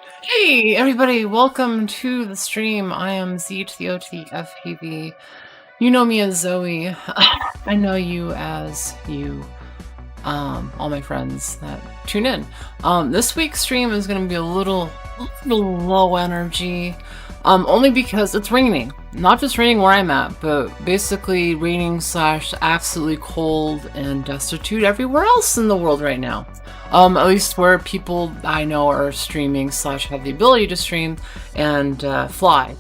Hey everybody, welcome to the stream. I am Z to the O to the FPV. You know me as Zoe. I know you as you, all my friends that tune in. This week's stream is going to be a little low energy, only because it's raining. Not just raining where I'm at, but basically raining / absolutely cold and destitute everywhere else in the world right now. At least where people I know are streaming / have the ability to stream and fly.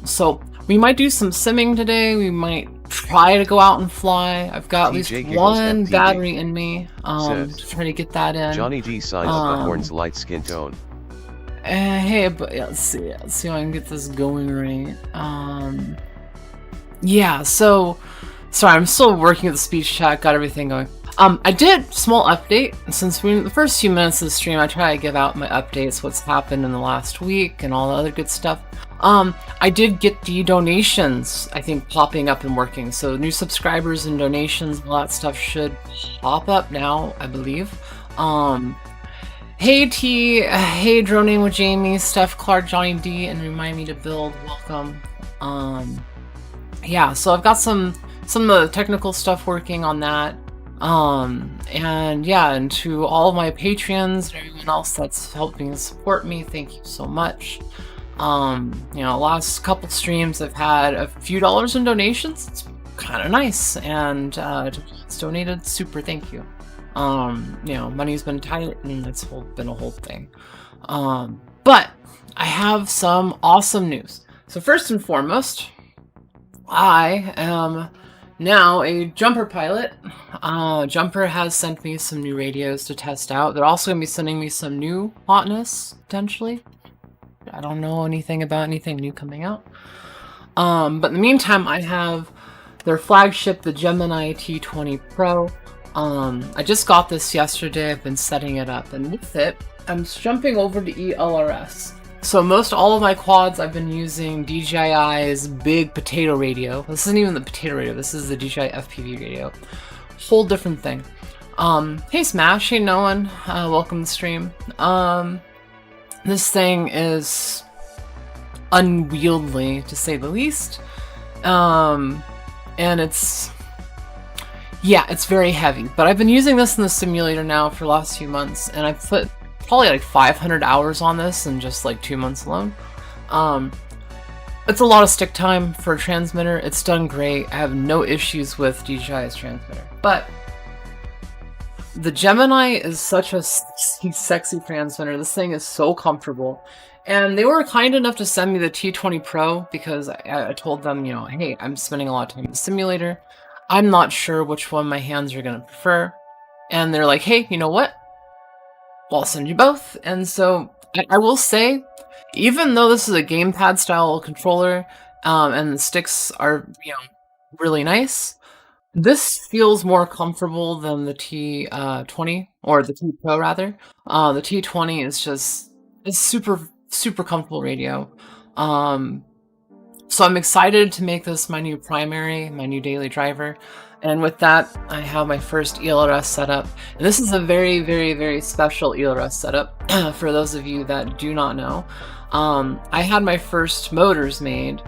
So we might do some simming today. We might try to go out and fly. I've got at least one battery in me to try to get that in. Johnny D signed up the horn's light skin tone. Hey, but yeah, let's see if I can get this going right. Yeah, so sorry, I'm still working with the speech chat, got everything going. I did small update since we're in the first few minutes of the stream. I try to give out my updates, what's happened in the last week and all the other good stuff. I did get the donations, I think, popping up and working. So new subscribers and donations, all that stuff should pop up now, I believe. Hey T, hey Droning with Jamie, Steph, Clark, Johnny D, and Remind Me to Build, welcome. Yeah, so I've got some of the technical stuff working on that. And yeah, and to all of my Patreons and everyone else that's helping support me, thank you so much. You know, last couple streams I've had a few dollars in donations. It's kind of nice, and it's donated, super thank you. You know, money's been tight and it's been a whole thing. But I have some awesome news. So first and foremost, I am now a Jumper pilot. Jumper has sent me some new radios to test out. They're also going to be sending me some new hotness, potentially. I don't know anything about anything new coming out. But in the meantime, I have their flagship, the Gemini T20 Pro. I just got this yesterday. I've been setting it up, and with it, I'm jumping over to ELRS. So most all of my quads, I've been using DJI's big potato radio. This isn't even the potato radio, this is the DJI FPV radio. Whole different thing. Hey Smash, hey Nolan, welcome to the stream. This thing is unwieldy, to say the least. And it's very heavy, but I've been using this in the simulator now for the last few months, and I've put probably like 500 hours on this in just like 2 months alone. It's a lot of stick time for a transmitter. It's done great. I have no issues with DJI's transmitter, but the Gemini is such a sexy transmitter. This thing is so comfortable. And they were kind enough to send me the T20 Pro because I told them, you know, hey, I'm spending a lot of time in the simulator. I'm not sure which one my hands are going to prefer. And they're like, hey, you know what? Well, I'll send you both. And so I will say, even though this is a gamepad style controller, and the sticks are, you know, really nice, this feels more comfortable than the T20, or the T Pro rather. The T20 is just, it's super comfortable radio. So I'm excited to make this my new primary, my new daily driver. And with that, I have my first ELRS setup. And this is a very special ELRS setup for those of you that do not know. I had my first motors made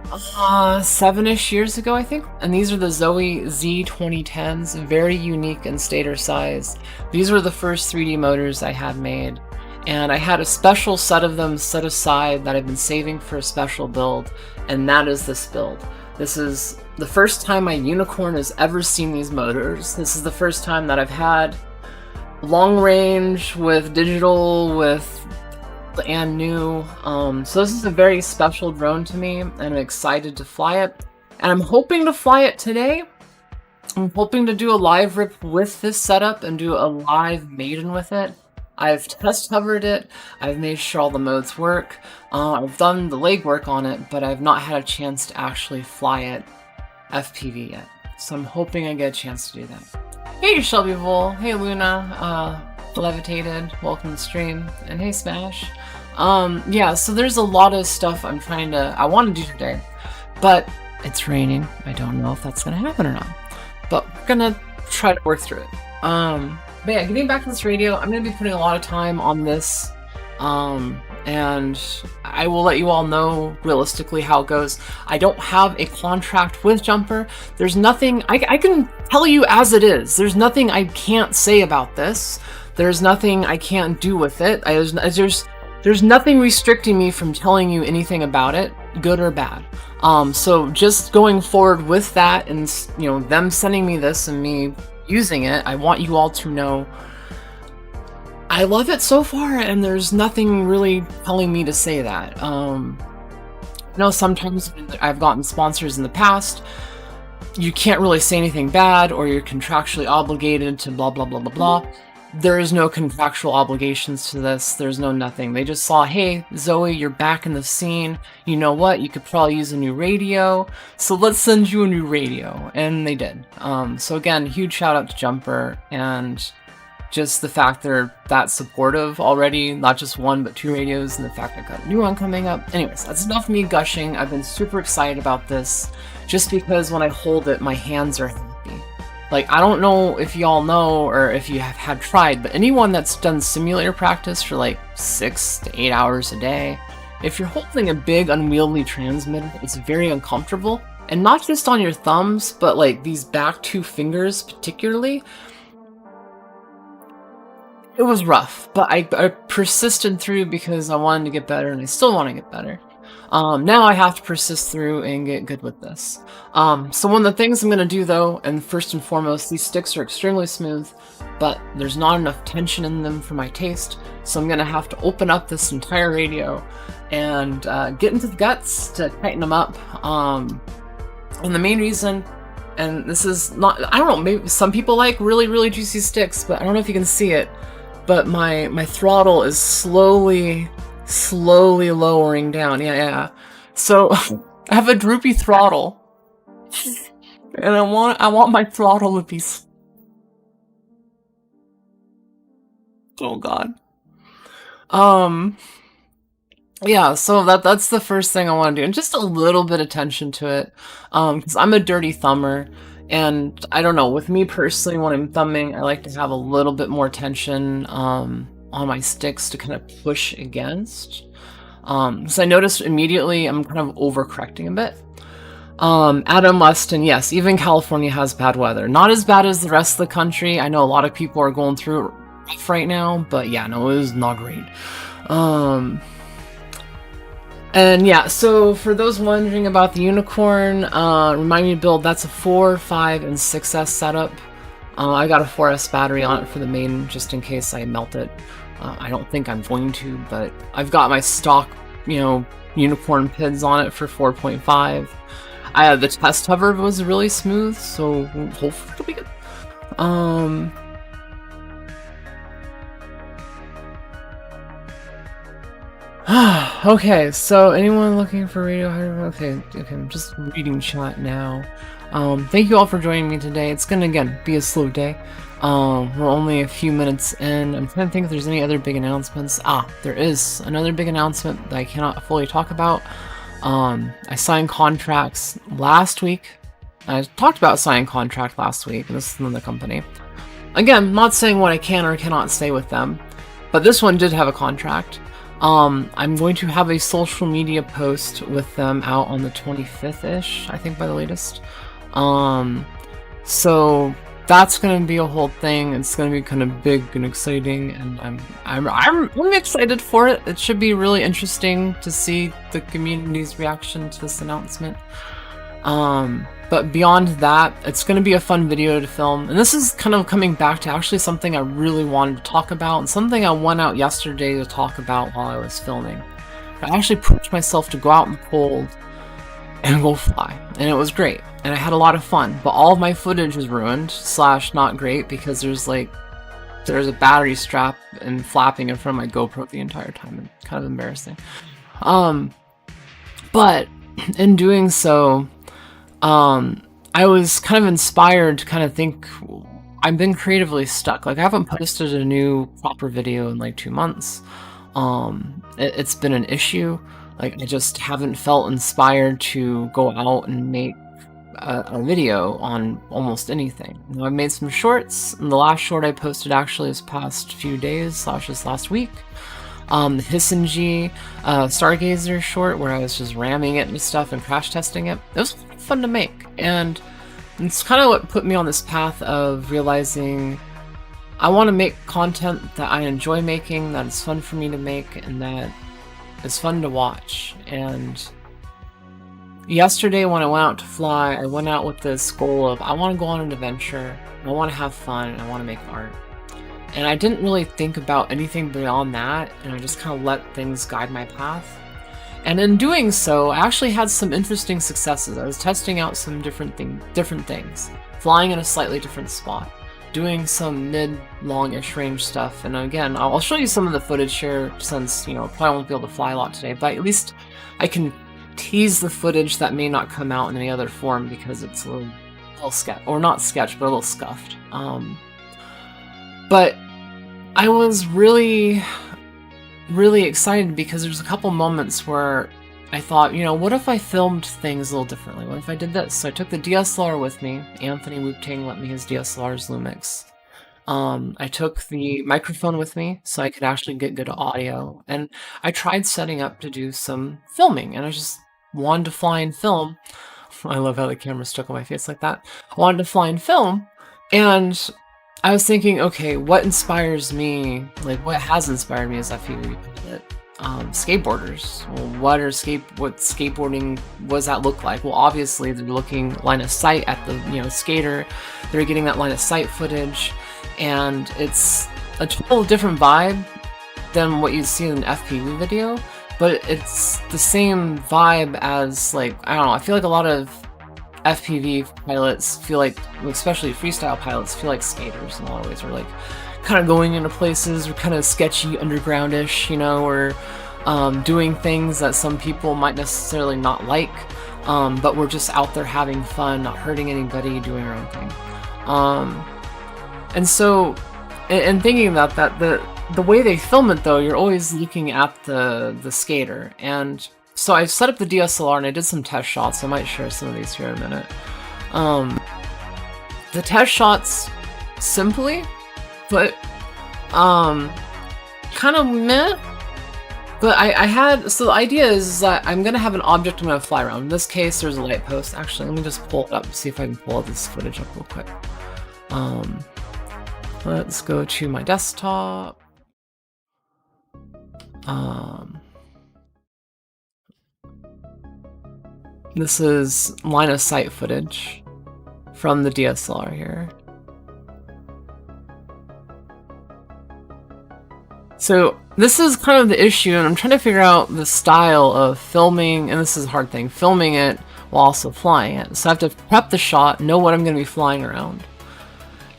7-ish years ago, I think. And these are the Zoe Z2010s, very unique in stator size. These were the first 3D motors I had made. And I had a special set of them set aside that I've been saving for a special build, and that is this build. This is the first time my unicorn has ever seen these motors. This is the first time that I've had long range with digital and new. So this is a very special drone to me, and I'm excited to fly it. And I'm hoping to fly it today. I'm hoping to do a live rip with this setup and do a live maiden with it. I've test hovered it, I've made sure all the modes work, I've done the legwork on it, but I've not had a chance to actually fly it FPV yet. So I'm hoping I get a chance to do that. Hey Shelby Vol, hey Luna, Levitated, welcome to the stream, and hey Smash. Yeah, so there's a lot of stuff I want to do today, but it's raining. I don't know if that's gonna happen or not, but we're gonna try to work through it. But yeah, getting back to this radio, I'm going to be putting a lot of time on this And I will let you all know realistically how it goes. I don't have a contract with Jumper. There's nothing, I can tell you as it is. There's nothing I can't say about this. There's nothing I can't do with it. There's nothing restricting me from telling you anything about it, good or bad. So just going forward with that, and you know, them sending me this and me using it, I want you all to know I love it so far, and there's nothing really telling me to say that. You know, sometimes I've gotten sponsors in the past, you can't really say anything bad, or you're contractually obligated to blah blah blah blah blah. There is no contractual obligations to this. There's no nothing. They just saw, hey, Zoe, you're back in the scene. You know what? You could probably use a new radio. So let's send you a new radio. And they did. So again, huge shout out to Jumper, and just the fact they're that supportive already, not just one, but 2 radios, and the fact I've got a new one coming up. Anyways, that's enough of me gushing. I've been super excited about this, just because when I hold it, my hands are happy. Like, I don't know if y'all know, or if you have had tried, but anyone that's done simulator practice for like 6 to 8 hours a day, if you're holding a big unwieldy transmitter, it's very uncomfortable. And not just on your thumbs, but like these back 2 fingers particularly. It was rough, but I persisted through because I wanted to get better, and I still want to get better. Now I have to persist through and get good with this. So one of the things I'm going to do though, and first and foremost, these sticks are extremely smooth, but there's not enough tension in them for my taste, so I'm going to have to open up this entire radio and get into the guts to tighten them up. And the main reason, and this is not, I don't know, maybe some people like really, really juicy sticks, but I don't know if you can see it, but my throttle is slowly lowering down. Yeah. So I have a droopy throttle, and I want my throttle to be. Oh God. Yeah. So that's the first thing I want to do, and just a little bit of tension to it, because I'm a dirty thumber. And I don't know, with me personally, when I'm thumbing, I like to have a little bit more tension on my sticks to kind of push against. So I noticed immediately I'm kind of overcorrecting a bit. Adam Weston, yes, even California has bad weather. Not as bad as the rest of the country. I know a lot of people are going through it rough right now, but yeah, no, it was not great. And yeah, so for those wondering about the Unicorn, remind me to build, that's a 4, 5, and 6S setup. I got a 4S battery on it for the main, just in case I melt it. I don't think I'm going to, but I've got my stock, you know, Unicorn PIDs on it for 4.5. The test hover was really smooth, so hopefully it'll be good. Okay, so anyone looking for radio? Okay, I'm just reading chat now. Thank you all for joining me today. It's gonna, again, be a slow day. We're only a few minutes in. I'm trying to think if there's any other big announcements. There is another big announcement that I cannot fully talk about. I signed contracts last week. I talked about signing contract last week, and this is another company. Again, not saying what I can or cannot say with them, but this one did have a contract. I'm going to have a social media post with them out on the 25th-ish, I think, by the latest. So that's going to be a whole thing. It's going to be kind of big and exciting, and I'm excited for it. It should be really interesting to see the community's reaction to this announcement. But beyond that, it's going to be a fun video to film, and this is kind of coming back to actually something I really wanted to talk about, and something I went out yesterday to talk about while I was filming. I actually pushed myself to go out in the cold and go fly, and it was great, and I had a lot of fun, but all of my footage was ruined, / not great, because there's a battery strap and flapping in front of my GoPro the entire time, and kind of embarrassing. But in doing so, I was kind of inspired to kind of think, I've been creatively stuck. Like, I haven't posted a new proper video in like 2 months. It's been an issue. Like, I just haven't felt inspired to go out and make a video on almost anything. Now, I've made some shorts, and the last short I posted actually this past few days / this last week. The Hissinji Stargazer short, where I was just ramming it into stuff and crash testing it. It was fun to make, and it's kind of what put me on this path of realizing I want to make content that I enjoy making, that is fun for me to make, and that is fun to watch. And yesterday when I went out to fly, I went out with this goal of I want to go on an adventure, I want to have fun, and I want to make art. And I didn't really think about anything beyond that, and I just kind of let things guide my path. And in doing so, I actually had some interesting successes. I was testing out some different things, flying in a slightly different spot, doing some mid-long-ish range stuff. And again, I'll show you some of the footage here, since, you know, probably won't be able to fly a lot today, but at least I can tease the footage that may not come out in any other form because it's a little sketch, or not sketch, but a little scuffed. But I was really excited because there's a couple moments where I thought, you know, what if I filmed things a little differently? What if I did this? So I took the DSLR with me. Anthony Wu-Ting lent me his DSLR's Lumix. I took the microphone with me so I could actually get good audio. And I tried setting up to do some filming, and I just wanted to fly and film. I love how the camera stuck on my face like that. I wanted to fly and film, and I was thinking, okay, what inspires me? Like, what has inspired me as FPV pilot? Skateboarders. Well, what skateboarding? What does that look like? Well, obviously they're looking line of sight at the, you know, skater. They're getting that line of sight footage, and it's a total different vibe than what you see in an FPV video. But it's the same vibe as, like, I don't know. I feel like a lot of FPV pilots feel like, especially freestyle pilots, feel like skaters in a lot of ways. We're like kind of going into places, we're kind of sketchy, undergroundish, you know, or doing things that some people might necessarily not like, but we're just out there having fun, not hurting anybody, doing our own thing. And so, and thinking about that, the way they film it though, you're always looking at the skater. And so I set up the DSLR and I did some test shots. I might share some of these here in a minute. The test shots, simply, but kind of meh. But I had, so the idea is that I'm gonna have an object I'm gonna fly around. In this case, there's a light post. Actually, let me just pull it up, see if I can pull this footage up real quick. Let's go to my desktop. This is line of sight footage from the DSLR here. So this is kind of the issue, and I'm trying to figure out the style of filming, and this is a hard thing, filming it while also flying it. So I have to prep the shot, know what I'm going to be flying around,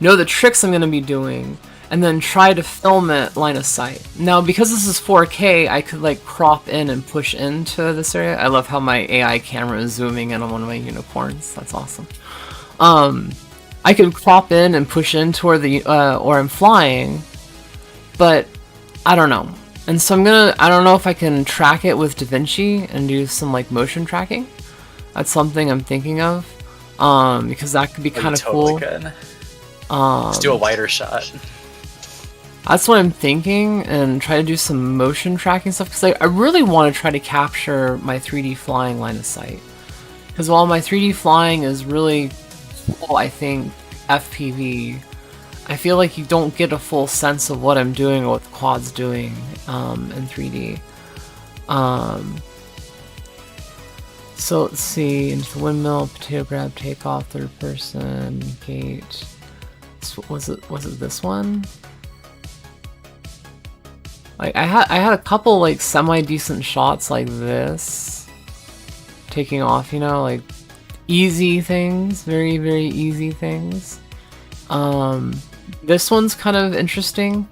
know the tricks I'm going to be doing, and then try to film it line of sight. Now, because this is 4K, I could like crop in and push into this area. I love how my AI camera is zooming in on one of my unicorns. That's awesome. I could crop in and push in to where the or I'm flying, but I don't know. And so I don't know if I can track it with DaVinci and do some like motion tracking. That's something I'm thinking of, because that could be kind of cool. Could. Just do a wider shot. That's what I'm thinking, and try to do some motion tracking stuff, because I really want to try to capture my 3D flying line of sight. Because while my 3D flying is really cool, I think, FPV, I feel like you don't get a full sense of what I'm doing or what the quad's doing in 3D. So let's see, into the windmill, potato grab, takeoff, third person, gate. Was it this one? Like I had a couple like semi-decent shots like this, taking off, you know, like easy things, very, very easy things. This one's kind of interesting.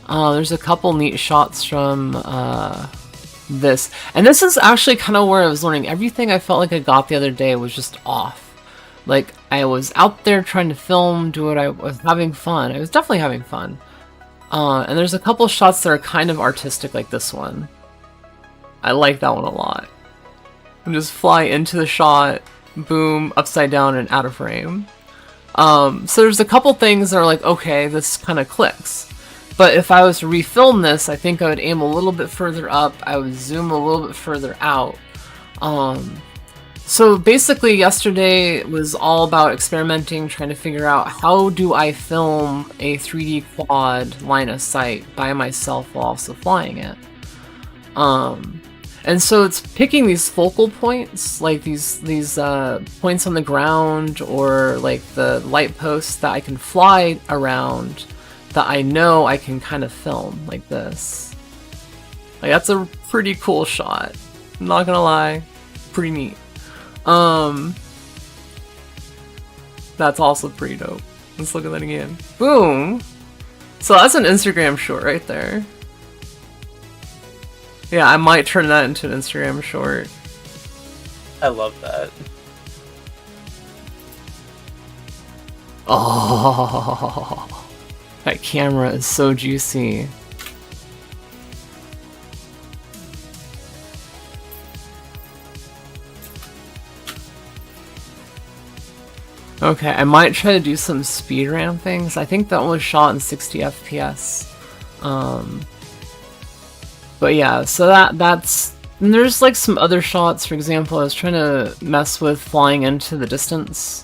There's a couple neat shots from this, and this is actually kind of where I was learning. Everything I felt like I got the other day was just off. Like I was out there trying to film, do it. I was having fun. I was definitely having fun. And there's a couple shots that are kind of artistic, like this one. I like that one a lot. And just fly into the shot, boom, upside down and out of frame. So there's a couple things that are like, okay, this kind of clicks. But if I was to refilm this, I think I would aim a little bit further up. I would zoom a little bit further out. So basically yesterday was all about experimenting, trying to figure out how do I film a 3D quad line of sight by myself while also flying it. And so it's picking these focal points, like these points on the ground or like the light posts that I can fly around that I know I can kind of film like this. Like that's a pretty cool shot. I'm not gonna lie, pretty neat. That's also pretty dope. Let's look at that again. Boom! So that's an Instagram short right there. Yeah, I might turn that into an Instagram short. I love that. Oh, that camera is so juicy. Okay, I might try to do some speed ramping. I think that one was shot in 60 FPS. But yeah, so that's... And there's like some other shots, for example, I was trying to mess with flying into the distance.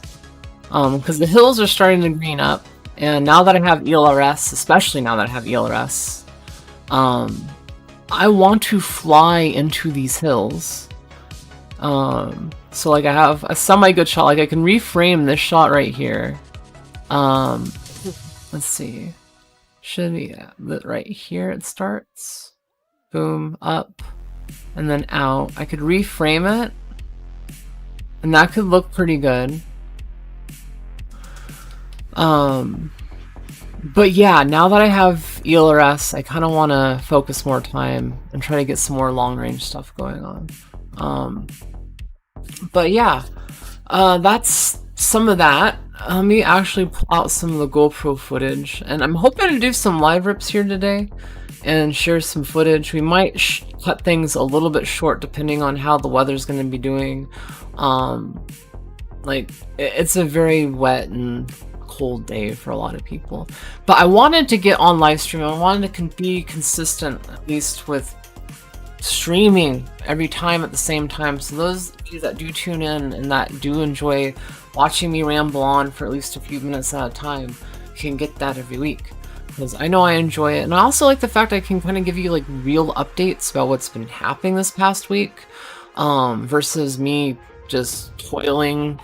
Because the hills are starting to green up, and now that I have ELRS, especially now that I have ELRS, I want to fly into these hills. So like I have a semi-good shot, like I can reframe this shot right here. Let's see. Should be right here it starts. Boom, up, and then out. I could reframe it, and that could look pretty good. But yeah, now that I have ELRS, I kind of want to focus more time and try to get some more long-range stuff going on. But yeah, that's some of that. Let me actually pull out some of the GoPro footage, and I'm hoping to do some live rips here today and share some footage. We might cut things a little bit short depending on how the weather's going to be doing. Like, it's a very wet and cold day for a lot of people. But I wanted to get on live stream. I wanted to be consistent, at least with streaming every time at the same time. So those of you that do tune in and that do enjoy watching me ramble on for at least a few minutes at a time can get that every week. Because I know I enjoy it, and I also like the fact I can kind of give you like real updates about what's been happening this past week, versus me just toiling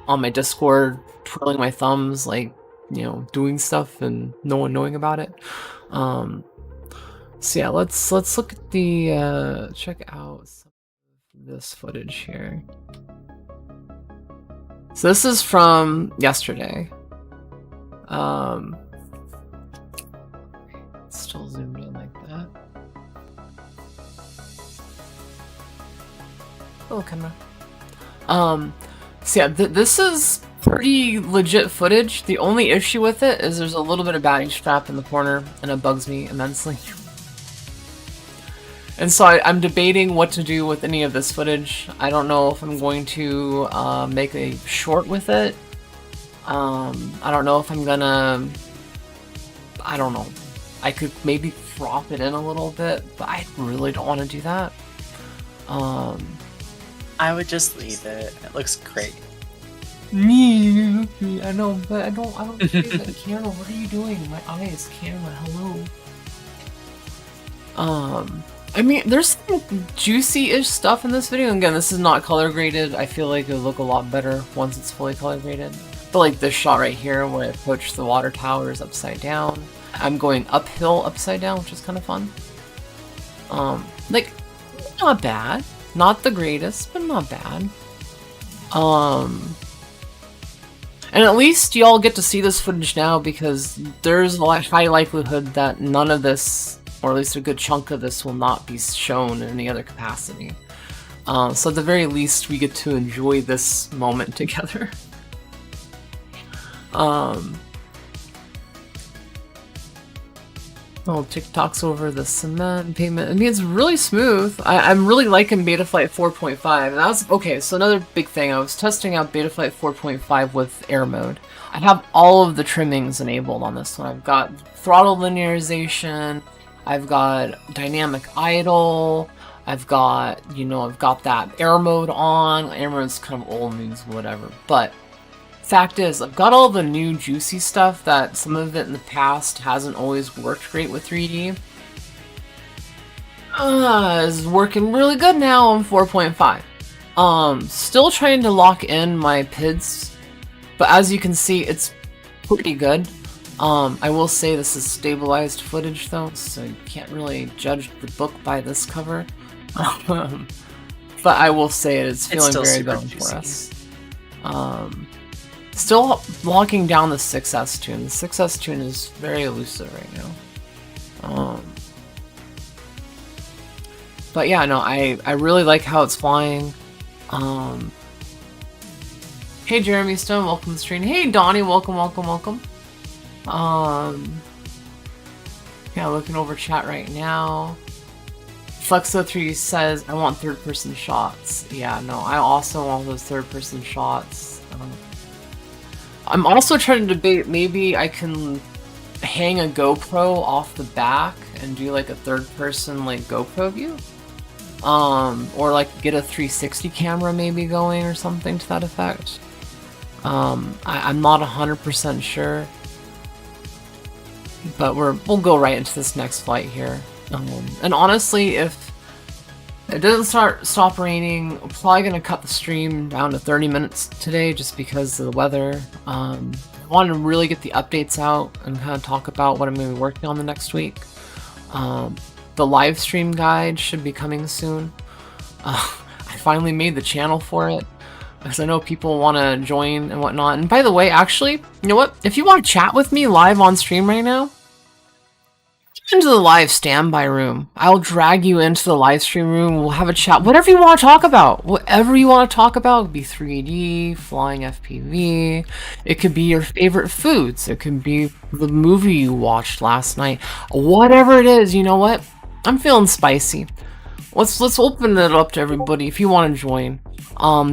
on my Discord, twirling my thumbs, like, you know, doing stuff and no one knowing about it. So yeah, let's look at the check out some of this footage here. So this is from yesterday. Still zoomed in like that. Oh, camera. So yeah, this is pretty legit footage. The only issue with it is there's a little bit of batting strap in the corner, and it bugs me immensely. And so I'm debating what to do with any of this footage. I don't know if I'm going to make a short with it. I don't know if I'm gonna... I don't know. I could maybe crop it in a little bit, but I really don't want to do that. I would just leave it. It looks great. I know, but I don't see the camera. What are you doing? My eyes, camera, hello. I mean, there's some juicy-ish stuff in this video. Again, this is not color graded. I feel like it'll look a lot better once it's fully color graded. But like this shot right here, when I approach the water tower, is upside down. I'm going uphill upside down, which is kind of fun. Like, not bad. Not the greatest, but not bad. And at least y'all get to see this footage now, because there's a high likelihood that none of this, or at least a good chunk of this, will not be shown in any other capacity. So at the very least, we get to enjoy this moment together. Oh, TikTok's over the cement pavement. I mean, it's really smooth. I'm really liking Betaflight 4.5. And that was okay. So another big thing, I was testing out Betaflight 4.5 with air mode. I have all of the trimmings enabled on this one. I've got throttle linearization, I've got dynamic idle, I've got, you know, I've got that air mode on. Air mode's kind of old news, whatever. But fact is, I've got all the new juicy stuff that some of it in the past hasn't always worked great with 3D. Is working really good now on 4.5. Still trying to lock in my PIDs, but as you can see, it's pretty good. I will say this is stabilized footage though, so you can't really judge the book by this cover. But I will say it is feeling very good for us. Still locking down the 6S tune. The 6S tune is very elusive right now. But yeah, no, I really like how it's flying. Hey Jeremy Stone, welcome to the stream. Hey Donnie, welcome. Yeah, looking over chat right now. Flexo3 says, I want third-person shots. Yeah, no, I also want those third-person shots. I'm also trying to debate, maybe I can hang a GoPro off the back and do like a third-person like GoPro view. Or like get a 360 camera maybe going or something to that effect. I'm not 100% sure. But we'll go right into this next flight here. And honestly, if it doesn't stop raining, I'm probably gonna cut the stream down to 30 minutes today just because of the weather. I wanted to really get the updates out and kind of talk about what I'm gonna be working on the next week. The live stream guide should be coming soon. I finally made the channel for it because I know people want to join and whatnot. And by the way, actually, you know what? If you want to chat with me live on stream right now, into the live standby room. I'll drag you into the live stream room. We'll have a chat. Whatever you want to talk about. Whatever you want to talk about. It could be 3D, flying FPV. It could be your favorite foods. It could be the movie you watched last night. Whatever it is, you know what? I'm feeling spicy. Let's open it up to everybody if you want to join.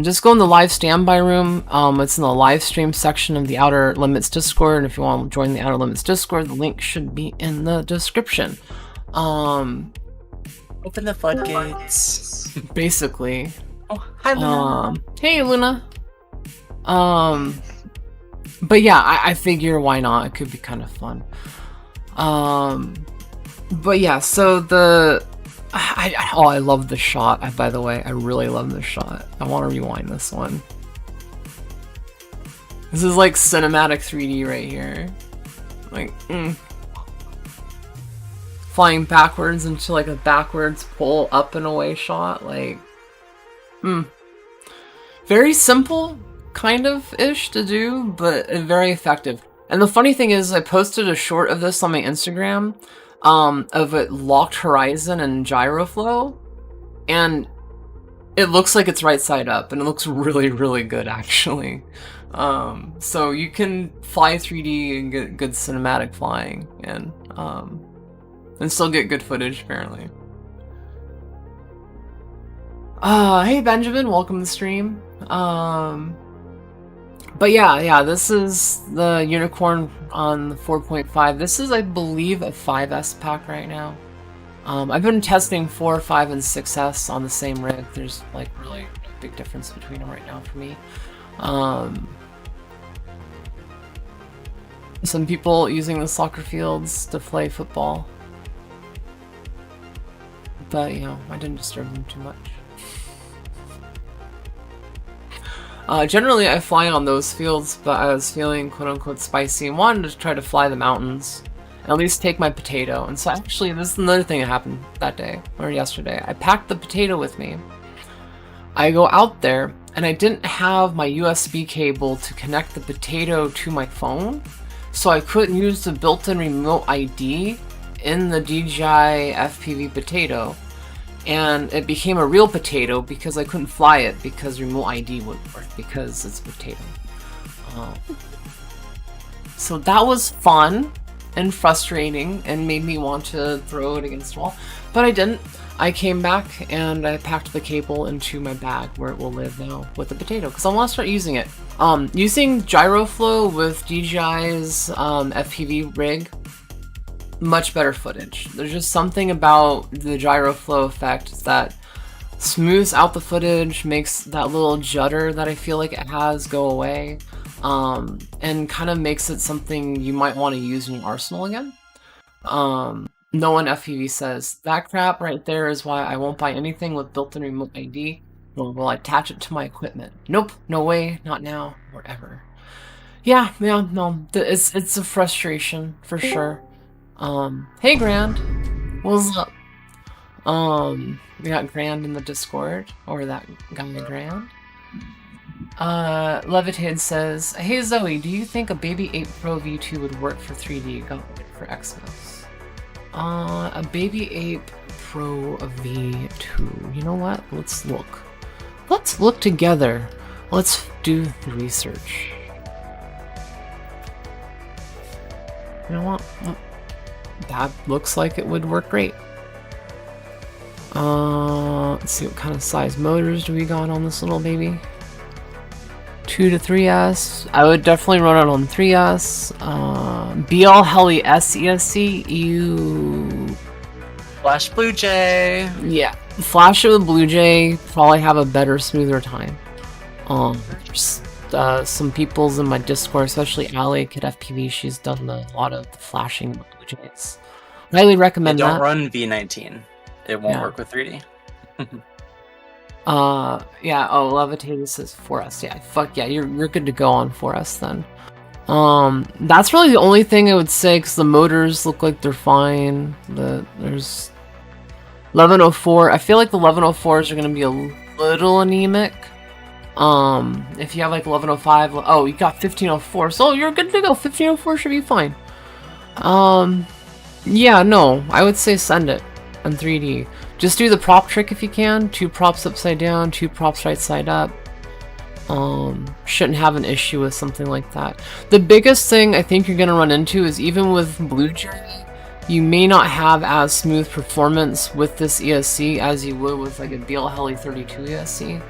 Just go in the live standby room. It's in the live stream section of the Outer Limits Discord, and if you want to join the Outer Limits Discord, the link should be in the description. Open the floodgates. Basically. Oh, hi Luna. Hey Luna. But yeah, I figure why not? It could be kind of fun. But yeah, so I love the shot. By the way, I really love this shot. I want to rewind this one. This is like cinematic 3D right here. Like, flying backwards into like a backwards pull up and away shot. Like, very simple, kind of ish to do, but very effective. And the funny thing is, I posted a short of this on my Instagram. Of it locked horizon and gyroflow, and it looks like it's right side up, and it looks really, really good actually. So you can fly 3D and get good cinematic flying, and still get good footage apparently. Hey Benjamin, welcome to the stream. But yeah, this is the Unicorn on the 4.5. This is, I believe, a 5S pack right now. I've been testing 4, 5, and 6S on the same rig. There's like really no big difference between them right now for me. Some people using the soccer fields to play football. But, you know, I didn't disturb them too much. Generally, I fly on those fields, but I was feeling quote-unquote spicy and wanted to try to fly the mountains, and at least take my potato. And so actually, this is another thing that happened that day, or yesterday. I packed the potato with me. I go out there, and I didn't have my USB cable to connect the potato to my phone, so I couldn't use the built-in remote ID in the DJI FPV potato. And it became a real potato because I couldn't fly it because remote ID wouldn't work because it's a potato. So that was fun. and frustrating and made me want to throw it against the wall, but I didn't. I came back and I packed the cable into my bag where it will live now with the potato because I want to start using it. Using GyroFlow with DJI's FPV rig, much better footage. There's just something about the GyroFlow effect that smooths out the footage, makes that little judder that I feel like it has go away, and kind of makes it something you might want to use in your arsenal again. No one FPV says, that crap right there is why I won't buy anything with built-in remote ID, nor will I attach it to my equipment. Nope, no way, not now, or ever. Yeah, no, it's a frustration, for sure. Hey Grand, what's up? We got Grand in the Discord, or that guy Grand. Levitated says, hey Zoe, do you think a Baby 8 Pro V2 would work for 3D? Got it for Xmas. A Baby 8 Pro V2. You know what? Let's look. Let's look together. Let's do the research. You know what? That looks like it would work great. Let's see what kind of size motors do we got on this little baby. 2 to 3S. I would definitely run it on 3S. BL Heli S ESC. Flash Blue Jay. Yeah, Flash of the Blue Jay probably have a better, smoother time. Some people's in my Discord, especially Allie at FPV, she's done a lot of the flashing with Blue Jays. Highly recommend that. Don't run V19. It won't work with 3D. Yeah, oh, Levitated says 4S. Yeah, fuck yeah, you're good to go on 4S then. That's really the only thing I would say, because the motors look like they're fine. There's 1104. I feel like the 1104s are going to be a little anemic. If you have like 1105, oh, you got 1504, so you're good to go. 1504 should be fine. Yeah, no, I would say send it on 3D. Just do the prop trick if you can. 2 props upside down, 2 props right side up. Shouldn't have an issue with something like that. The biggest thing I think you're gonna run into is even with Blue Jay, you may not have as smooth performance with this ESC as you would with like a BL Heli 32 ESC.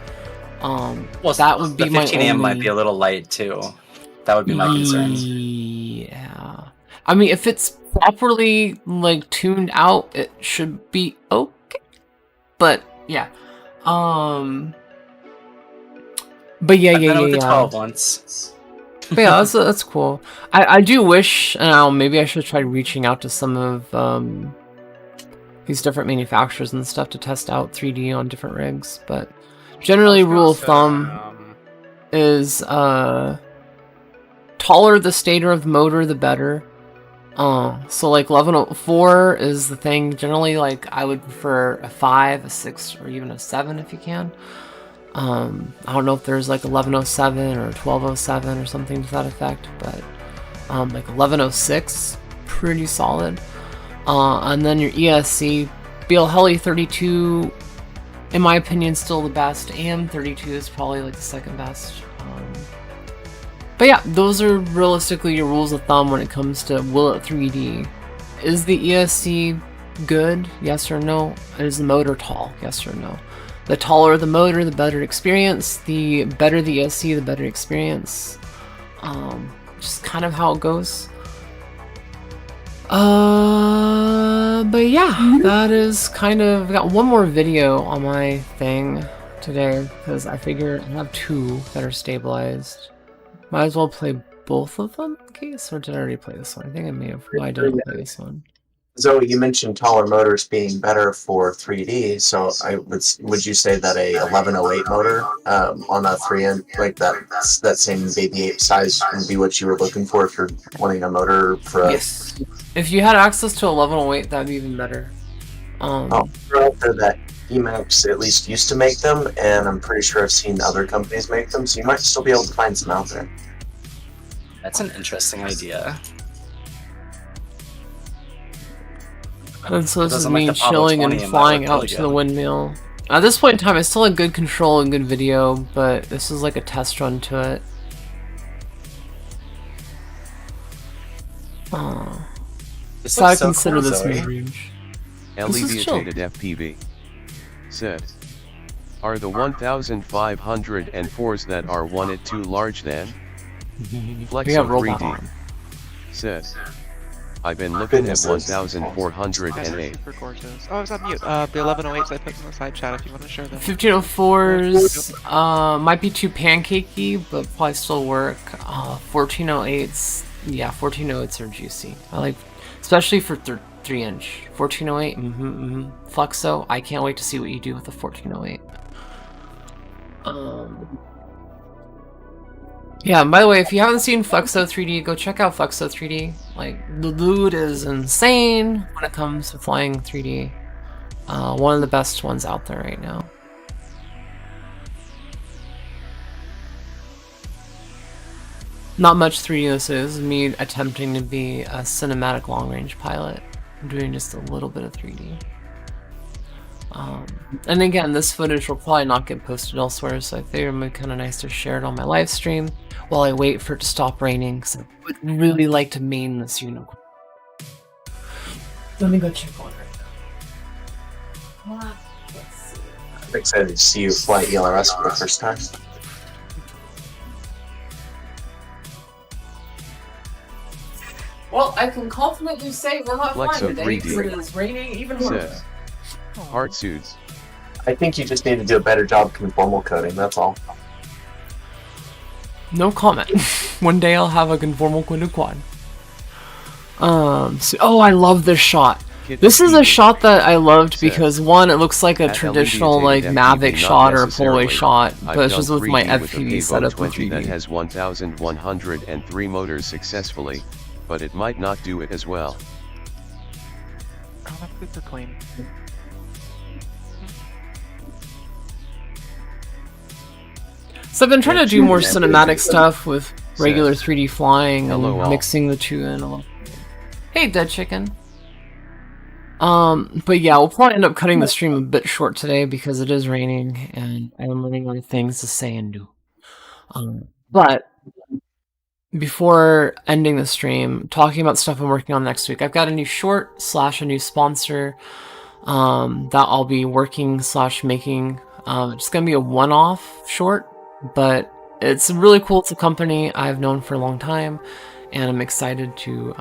Well, that would be the my 15 amp only... might be a little light too. That would be my concern. Yeah. I mean, if it's properly like tuned out, it should be okay. But yeah. But yeah, with the 12 once. But yeah, that's cool. I do wish, maybe I should try reaching out to some of these different manufacturers and stuff to test out 3D on different rigs. But generally, rule of thumb is taller the stator of the motor, the better. So like 1104 is the thing. Generally, like I would prefer a 5, a 6, or even a 7 if you can. I don't know if there's like 1107 or 1207 or something to that effect, but like 1106, pretty solid. And then your ESC, BL Heli 32, in my opinion, still the best. AM 32 is probably like the second best. But yeah, those are realistically your rules of thumb when it comes to will it 3D. Is the ESC good? Yes or no? Is the motor tall? Yes or no? The taller the motor, the better experience. The better the ESC, the better experience. Just kind of how it goes. But yeah, that is kind of... I got one more video on my thing today, because I figure I have 2 that are stabilized. Might as well play both of them in case, or did I already play this one? I think I may have. I didn't play this one. Zoe, you mentioned taller motors being better for 3D, so would you say that a 1108 motor on a 3 like that same Baby 8 size would be what you were looking for if you're wanting a motor for a... Yes. If you had access to 1108, that'd be even better. Out there that Emacs at least used to make them, and I'm pretty sure I've seen other companies make them, so you might still be able to find some out there. That's an interesting idea. And so this is me chilling and flying out to the windmill. At this point in time, I still had good control and good video, but this is like a test run to it. So I looks so consider cool, this Zoe. mid-range. This is chill. Alleviated FPV said, are the 1504s that are wanted too large then? We Flexo have robot 3D on. said, I've been looking at Goodness. 1408. Super gorgeous. Oh, I was on mute. The 1108s I put in the side chat if you want to share them. 1504s might be too pancakey, but probably still work. 1408s, yeah, 1408s are juicy. I like, especially for 3-inch. 1408, Flexo, I can't wait to see what you do with the 1408. Yeah, and by the way, if you haven't seen Flexo 3D, go check out Flexo 3D. Like, the dude is insane when it comes to flying 3D. One of the best ones out there right now. Not much 3D this is, me attempting to be a cinematic long-range pilot. I'm doing just a little bit of 3D. And again, this footage will probably not get posted elsewhere, so I figured it would be kind of nice to share it on my live stream while I wait for it to stop raining, because I would really like to main this unicorn. Let me go check on it right now. Let's see. I'm excited to see you fly ELRS for the first time. Well, I can confidently say we're not flying Flexo today 3D because it is raining even worse. said, heart suits. I think you just need to do a better job conformal coding, that's all. No comment. One day I'll have a conformal quad. Oh, I love this shot. This is a shot that I loved because one, it looks like a traditional like Mavic shot or a Polaroid shot, but it's just with my FPV setup with 20 that 3D. has 1103 motors successfully, but it might not do it as well. Oh, that's super clean. So I've been trying to do more cinematic stuff with regular 3D flying and Hello all. mixing the two in a little. Hey, Dead Chicken. But yeah, we'll probably end up cutting the stream a bit short today because it is raining and I'm running out of things to say and do. But before ending the stream, talking about stuff I'm working on next week, I've got a new short / a new sponsor that I'll be working / making. It's gonna be a one-off short, but it's really cool. It's a company I've known for a long time, and I'm excited to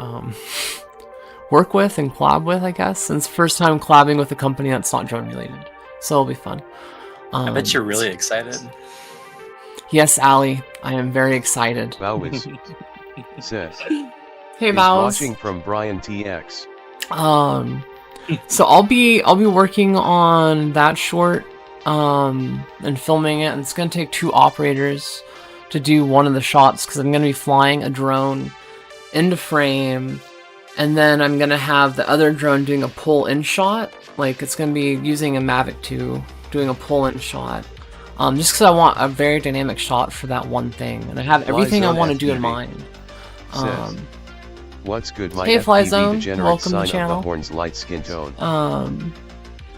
work with and collab with, I guess. And it's the first time collabing with a company that's not drone related, so it'll be fun. I bet you're really excited. Yes, Allie, I am very excited. Bowis says, Hey, is Vows. watching from Brian TX. So I'll be working on that short and filming it, and it's gonna take 2 operators to do one of the shots because I'm gonna be flying a drone into frame, and then I'm gonna have the other drone doing a pull-in shot. Like, it's gonna be using a Mavic 2 doing a pull-in shot. Just because I want a very dynamic shot for that one thing, and I have everything I want to do in mind. Says, what's good, my Hey, FPV Flyzone, degenerate welcome to sign the of channel. the horn's light skin tone?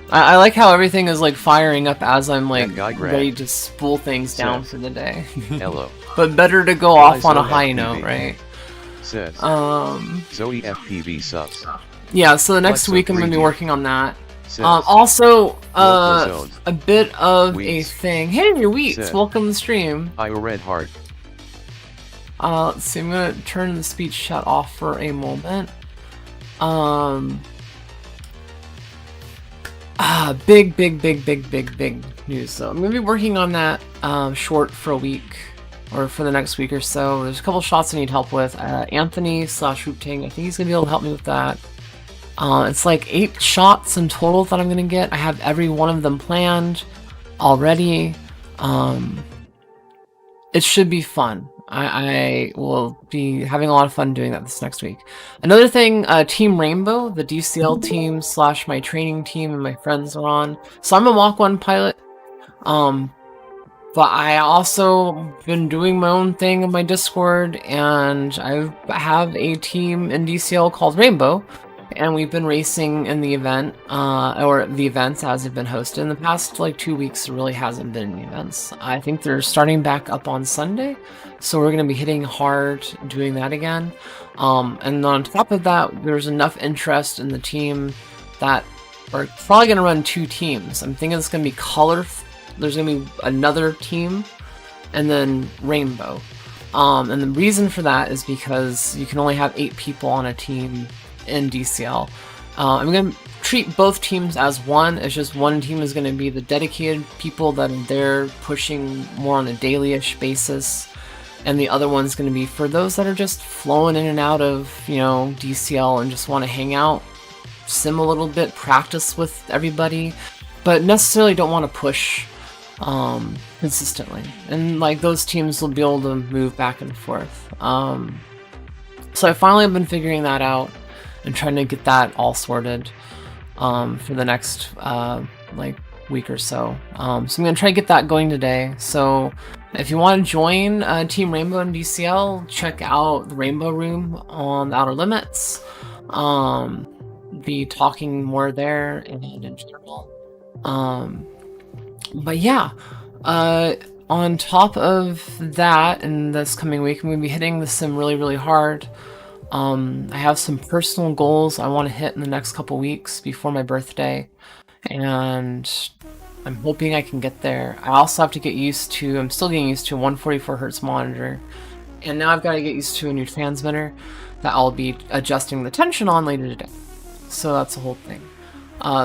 I like how everything is like firing up as I'm like That guy grabbed. ready to spool things down Says, for the day. Hello. But better to go off on a Flyzone high FPV. note, right? Says, ZoeFPV subs. Yeah, so the next Flexo week I'm gonna be 3D. working on that. Says, Also, Local zone. a bit of Wheats. a thing. Hey, your Wheats, Said, welcome to the stream. I red heart. Let's see, I'm gonna turn the speech chat off for a moment. Big news. So I'm gonna be working on that short for a week, or for the next week or so. There's a couple shots I need help with. Anthony / Hoopting, I think he's gonna be able to help me with that. It's like 8 shots in total that I'm gonna get. I have every one of them planned already. It should be fun. I will be having a lot of fun doing that this next week. Another thing, Team Rainbow, the DCL team / my training team and my friends are on. So I'm a Mach 1 pilot. But I also been doing my own thing in my Discord, and I have a team in DCL called Rainbow, and we've been racing in the event, or the events as they've been hosted. In the past like 2 weeks, there really hasn't been any events. I think they're starting back up on Sunday, so we're going to be hitting hard doing that again. And on top of that, there's enough interest in the team that we're probably going to run 2 teams. I'm thinking it's going to be color. There's going to be another team, and then rainbow. And the reason for that is because you can only have 8 people on a team in DCL. I'm going to treat both teams as one. It's just one team is going to be the dedicated people that are there pushing more on a daily-ish basis, and the other one's going to be for those that are just flowing in and out of, you know, DCL and just want to hang out, sim a little bit, practice with everybody, but necessarily don't want to push consistently. And like those teams will be able to move back and forth. So I finally have been figuring that out and trying to get that all sorted for the next like week or so. So I'm gonna try to get that going today. So if you want to join Team Rainbow in DCL, check out the Rainbow Room on the Outer Limits. Be talking more there and in general. But yeah, on top of that, in this coming week, I'm going to be hitting the sim really, really hard. I have some personal goals I want to hit in the next couple weeks before my birthday, and I'm hoping I can get there. I also have to get used to, I'm still getting used to a 144 Hertz monitor, and now I've got to get used to a new transmitter that I'll be adjusting the tension on later today. So that's the whole thing.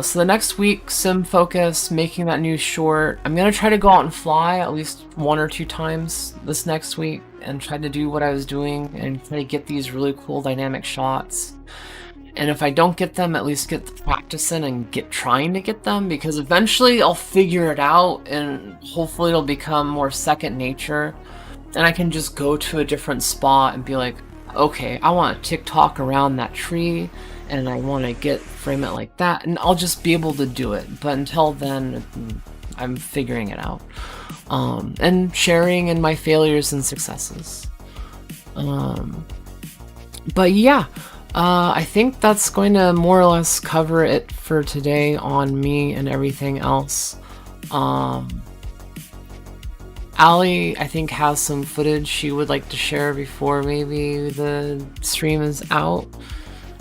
So the next week, sim focus, making that new short. I'm going to try to go out and fly at least 1 or 2 times this next week and try to do what I was doing and try to get these really cool dynamic shots. And if I don't get them, at least get the practice in and trying to get them, because eventually I'll figure it out and hopefully it'll become more second nature. And I can just go to a different spot and be like, okay, I want to TikTok around that tree and I want to frame it like that, and I'll just be able to do it. But until then, I'm figuring it out. And sharing in my failures and successes. But yeah, I think that's going to more or less cover it for today on me and everything else. Allie, I think, has some footage she would like to share before maybe the stream is out.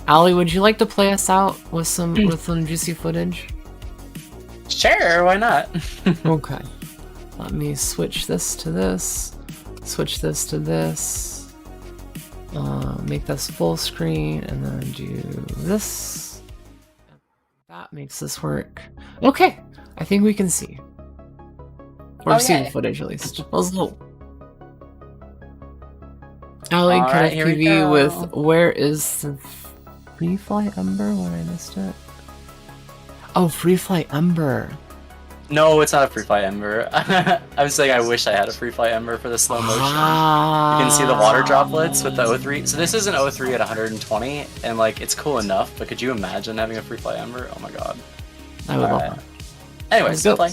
Allie, would you like to play us out with some juicy footage? Sure, why not? Okay. Let me switch this to this. Switch this to this. Make this full screen and then do this. That makes this work. Okay, I think we can see. Or see the footage at least. Let's go. Allie, Alright, KFPV with Where is the Free Fly Ember? When I missed it. Oh, Free Fly Ember. No, it's not a Free Fly Ember. I was saying I wish I had a Free Fly Ember for the slow motion. You can see the water droplets with the O3. So this is an O3 at 120, and like it's cool enough, but could you imagine having a Free Fly Ember? Oh my god. I would love that. Anyways, go play.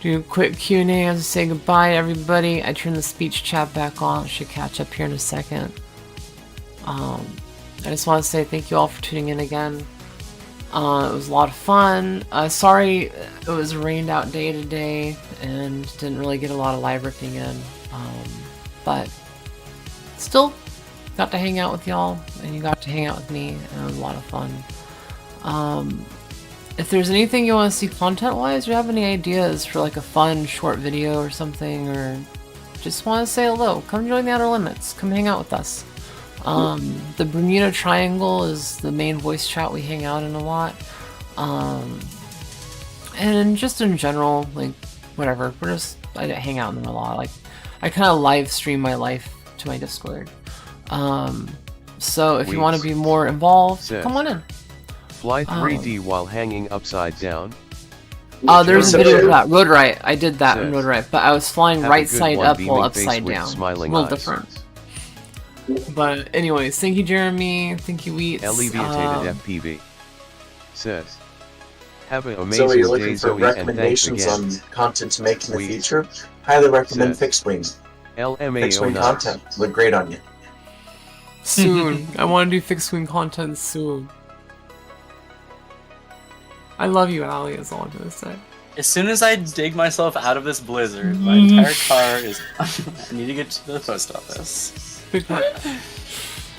Do a quick Q&A as I say goodbye to everybody. I turn the speech chat back on. Should catch up here in a second. I just want to say thank you all for tuning in again. It was a lot of fun. Sorry it was a rained out day today and didn't really get a lot of live ripping in. But still got to hang out with y'all and you got to hang out with me, and it was a lot of fun. If there's anything you want to see content-wise, or have any ideas for like a fun short video or something, or just want to say hello, come join the Outer Limits. Come hang out with us. The Bermuda Triangle is the main voice chat we hang out in a lot. And just in general, like, whatever. I hang out in there a lot. Like, I kind of live stream my life to my Discord. So if you want to be more involved, come on in. Fly 3D while hanging upside down. There's a video of that. Road Right. I did that in Road Right, but I was flying right side up while upside down. A little different. But anyways, thank you, Jeremy. Thank you, Wheats. Alleviated FPV says, have an So amazing you're day, looking for Zoe, and thanks recommendations again. on content to make in the future? Highly recommend Says, Fixed Wing. Fixed Wing LMAO content look great on you. Soon. I want to do fixed wing content soon. I love you, Allie, is all I'm gonna say. As soon as I dig myself out of this blizzard, my entire car is. I need to get to the post office.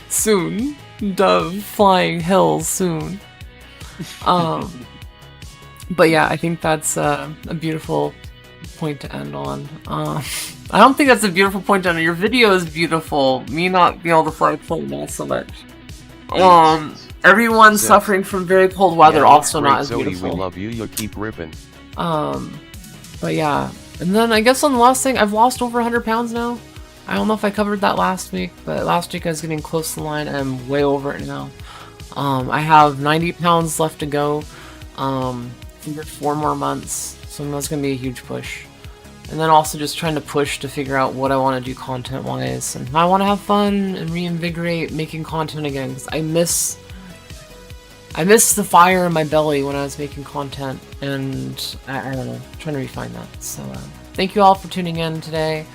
Soon. Dove flying hills soon. But yeah, I think that's a beautiful point to end on. I don't think that's a beautiful point to end on. Your video is beautiful. Me not being able to fly a plane, not so much. Everyone suffering from very cold weather, also not as Zoe, beautiful. we love you. You keep ripping. But yeah. And then I guess on the last thing, I've lost over 100 pounds now. I don't know if I covered that last week, but last week I was getting close to the line and I'm way over it now. I have 90 pounds left to go. For 4 more months, so that's gonna be a huge push. And then also just trying to push to figure out what I want to do content wise, and I want to have fun and reinvigorate making content again, because I miss the fire in my belly when I was making content, and I don't know, I'm trying to refine that. So thank you all for tuning in today.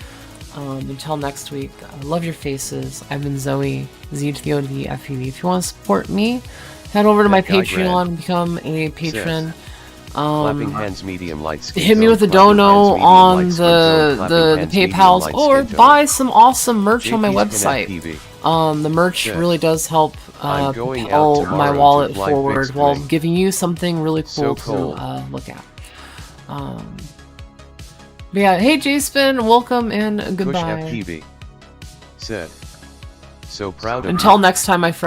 Until next week, I love your faces. I've been Zoe, ZoeFPV. If you want to support me, head over to my Patreon and become a patron. Clapping hands, medium light skin Hit me tone, with a clapping dono hands, on medium light skin tone, the clapping hands, medium PayPals, light or skin tone. buy some awesome merch on my JP's website. Connect TV. The merch Yes. really does help I'm going out propel tomorrow my to wallet fly forward fixed while wing. giving you something really So cool cool. to look at. But yeah, hey J-Spin, welcome and Push goodbye. FPV. Said. So proud of you. Until next time, my friend.